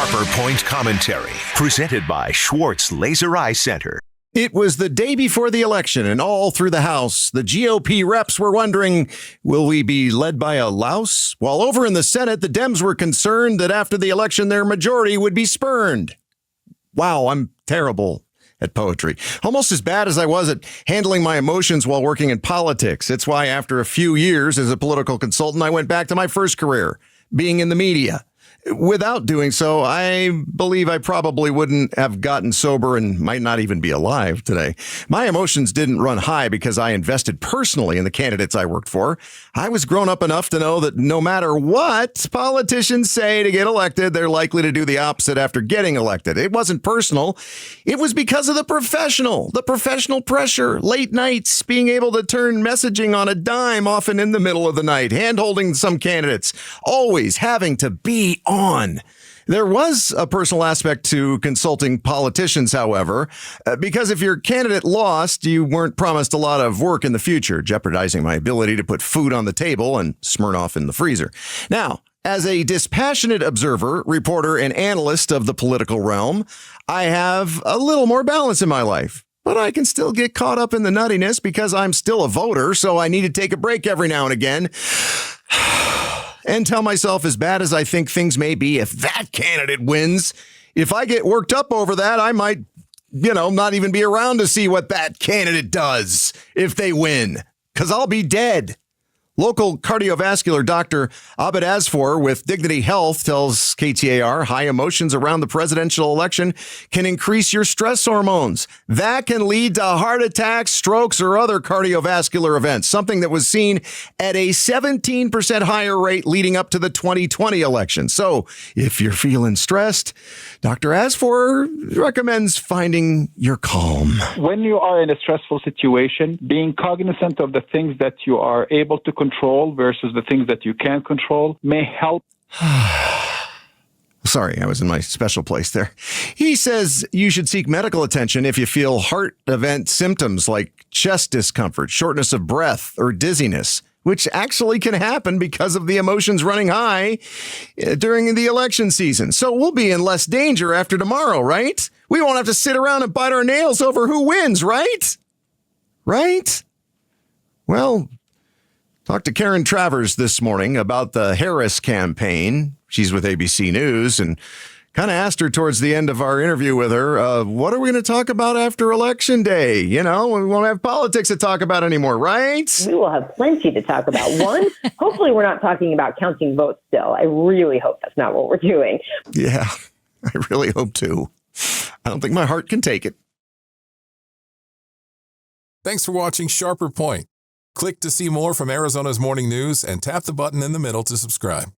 Sharper Point Commentary, presented by Schwartz Laser Eye Center. It was the day before the election, and all through the House, the GOP reps were wondering, will we be led by a louse? While over in the Senate, the Dems were concerned that after the election, their majority would be spurned. Wow, I'm terrible at poetry. Almost as bad as I was at handling my emotions while working in politics. It's why after a few years as a political consultant, I went back to my first career, being in the media. Without doing so, I believe I probably wouldn't have gotten sober and might not even be alive today. My emotions didn't run high because I invested personally in the candidates I worked for. I was grown up enough to know that no matter what politicians say to get elected, they're likely to do the opposite after getting elected. It wasn't personal. It was because of the professional pressure, late nights, being able to turn messaging on a dime, often in the middle of the night, hand-holding some candidates, always having to be on. There was a personal aspect to consulting politicians, however, because if your candidate lost, you weren't promised a lot of work in the future, jeopardizing my ability to put food on the table and Smirnoff in the freezer. Now, as a dispassionate observer, reporter, and analyst of the political realm, I have a little more balance in my life. But I can still get caught up in the nuttiness because I'm still a voter, so I need to take a break every now and again. And tell myself, as bad as I think things may be, if that candidate wins, if I get worked up over that, I might, not even be around to see what that candidate does if they win, because I'll be dead. Local cardiovascular doctor Abed Asfour with Dignity Health tells KTAR high emotions around the presidential election can increase your stress hormones. That can lead to heart attacks, strokes, or other cardiovascular events, something that was seen at a 17% higher rate leading up to the 2020 election. So if you're feeling stressed, Dr. Asfour recommends finding your calm. When you are in a stressful situation, being cognizant of the things that you are able to control versus the things that you can't control may help. Sorry, I was in my special place there. He says you should seek medical attention if you feel heart event symptoms like chest discomfort, shortness of breath, or dizziness, which actually can happen because of the emotions running high during the election season. So we'll be in less danger after tomorrow, right? We won't have to sit around and bite our nails over who wins, right? Right? Well, talked to Karen Travers this morning about the Harris campaign. She's with ABC News, and kind of asked her towards the end of our interview with her, what are we going to talk about after Election Day? We won't have politics to talk about anymore, right? We will have plenty to talk about. One, hopefully we're not talking about counting votes still. I really hope that's not what we're doing. Yeah, I really hope too. I don't think my heart can take it. Thanks for watching Sharper Point. Click to see more from Arizona's Morning News and tap the button in the middle to subscribe.